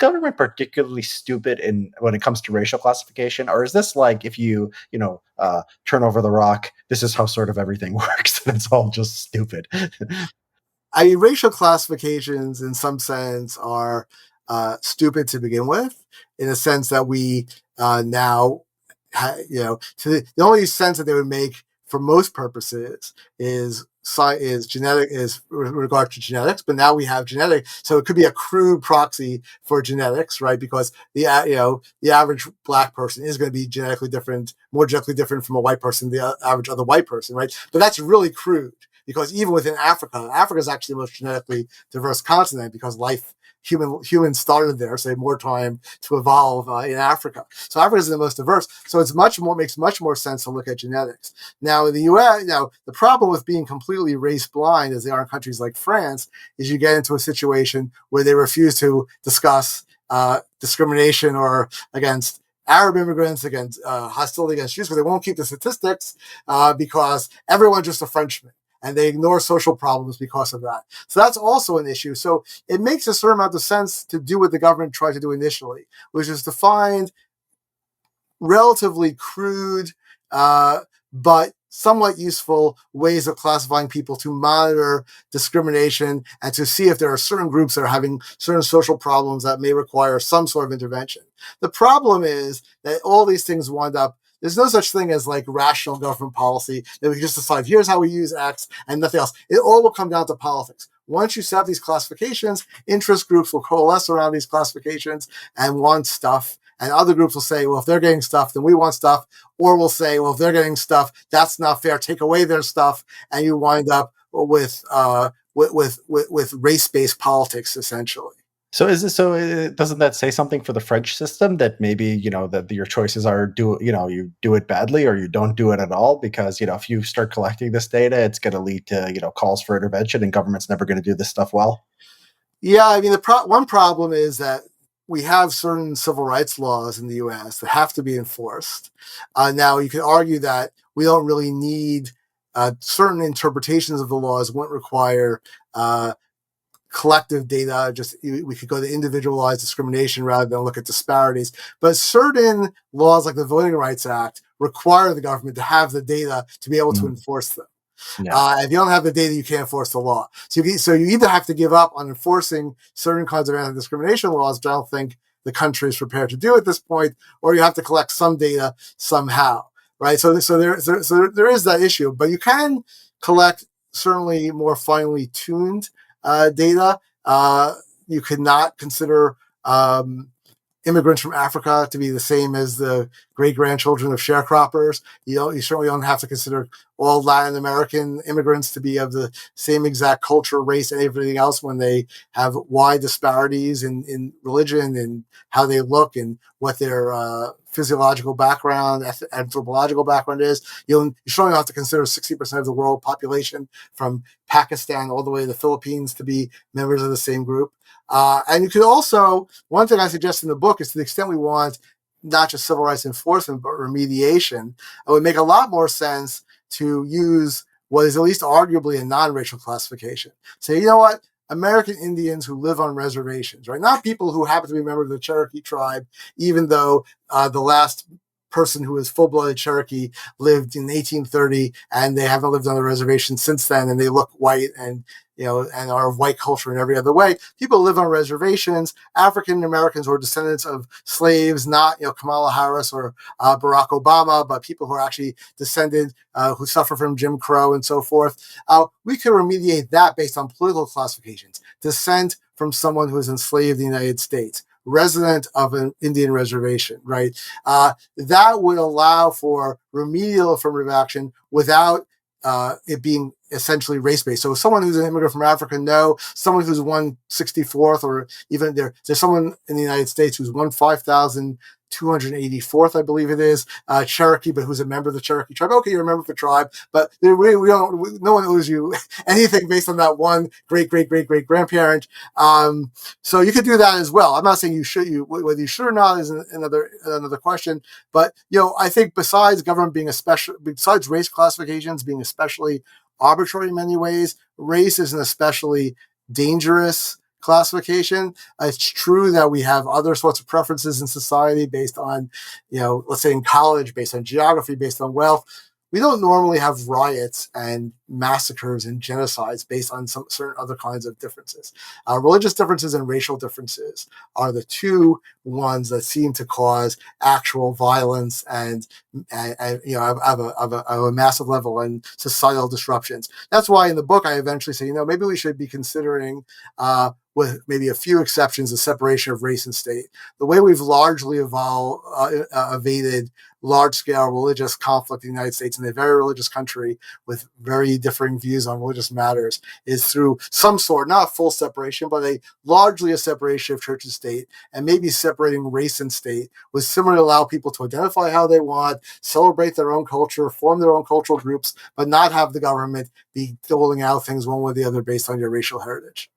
the government particularly stupid in when it comes to racial classification, or is this like if you turn over the rock, this is how sort of everything works, and it's all just stupid? I mean, racial classifications in some sense are stupid to begin with, in a sense that we now, the only sense that they would make for most purposes is genetic is with regard to genetics, but now we have genetic, so it could be a crude proxy for genetics, right? Because the average black person is going to be more genetically different from a white person, the average other white person, right? But that's really crude. Because even within Africa, Africa is actually the most genetically diverse continent because humans started there, so they had more time to evolve in Africa. So Africa is the most diverse. So it's makes much more sense to look at genetics. Now in the U.S., the problem with being completely race blind, as they are in countries like France, is you get into a situation where they refuse to discuss discrimination or against Arab immigrants, against hostility against Jews, because they won't keep the statistics because everyone's just a Frenchman. And they ignore social problems because of that. So that's also an issue. So it makes a certain amount of sense to do what the government tried to do initially, which is to find relatively crude but somewhat useful ways of classifying people to monitor discrimination and to see if there are certain groups that are having certain social problems that may require some sort of intervention. The problem is that all these things wind up there's no such thing as like rational government policy that we can just decide, here's how we use X and nothing else. It all will come down to politics. Once you set up these classifications, interest groups will coalesce around these classifications and want stuff. And other groups will say, well, if they're getting stuff, then we want stuff. Or we'll say, well, if they're getting stuff, that's not fair. Take away their stuff. And you wind up with race-based politics, essentially. So doesn't that say something for the French system that maybe, that your choices are you do it badly or you don't do it at all? Because, if you start collecting this data, it's going to lead to, calls for intervention, and government's never going to do this stuff well. Yeah, I mean, one problem is that we have certain civil rights laws in the U.S. that have to be enforced. Now, you could argue that we don't really need certain interpretations of the laws wouldn't require collective data. We could go to individualized discrimination rather than look at disparities. But certain laws like the Voting Rights Act require the government to have the data to be able to enforce them. Yeah. If you don't have the data, you can't enforce the law. So you either have to give up on enforcing certain kinds of anti-discrimination laws, which I don't think the country is prepared to do at this point, or you have to collect some data somehow, right? So there is that issue, but you can collect certainly more finely tuned data. You could not consider immigrants from Africa to be the same as the great-grandchildren of sharecroppers. You certainly don't have to consider all Latin American immigrants to be of the same exact culture, race, and everything else when they have wide disparities in religion and how they look and what their physiological background, anthropological background is. You certainly don't have to consider 60% of the world population from Pakistan all the way to the Philippines to be members of the same group. And you could also, one thing I suggest in the book is to the extent we want not just civil rights enforcement, but remediation, it would make a lot more sense to use what is at least arguably a non-racial classification. So, you know what? American Indians who live on reservations, right? Not people who happen to be a member of the Cherokee tribe, even though the last person who was full-blooded Cherokee lived in 1830 and they haven't lived on the reservation since then, and they look white and and are of white culture in every other way. People live on reservations. African Americans were descendants of slaves, not Kamala Harris or Barack Obama, but people who are actually descended, who suffer from Jim Crow and so forth. We could remediate that based on political classifications. Descent from someone who was enslaved in the United States, resident of an Indian reservation, right? That would allow for remedial affirmative action without it being essentially race-based. So someone who's an immigrant from Africa, no. Someone who's 164th, or even there's someone in the United States who's 5,284th, I believe it is, Cherokee, but who's a member of the Cherokee tribe. Okay, you're a member of the tribe, but no one owes you anything based on that one great-great-great-great-grandparent. So you could do that as well. I'm not saying whether you should or not is another question. But I think besides government being besides race classifications being especially arbitrary in many ways, race is an especially dangerous classification. It's true that we have other sorts of preferences in society based on, let's say in college, based on geography, based on wealth. We don't normally have riots and massacres and genocides based on some certain other kinds of differences. Religious differences and racial differences are the two ones that seem to cause actual violence and of a massive level and societal disruptions. That's why in the book I eventually say, maybe we should be considering, with maybe a few exceptions, the separation of race and state. The way we've largely evaded large-scale religious conflict in the United States, in a very religious country with very differing views on religious matters, is through some sort, not a full separation, but largely a separation of church and state, and maybe separating race and state was similar to allow people to identify how they want, celebrate their own culture, form their own cultural groups, but not have the government be doling out things one way or the other based on your racial heritage.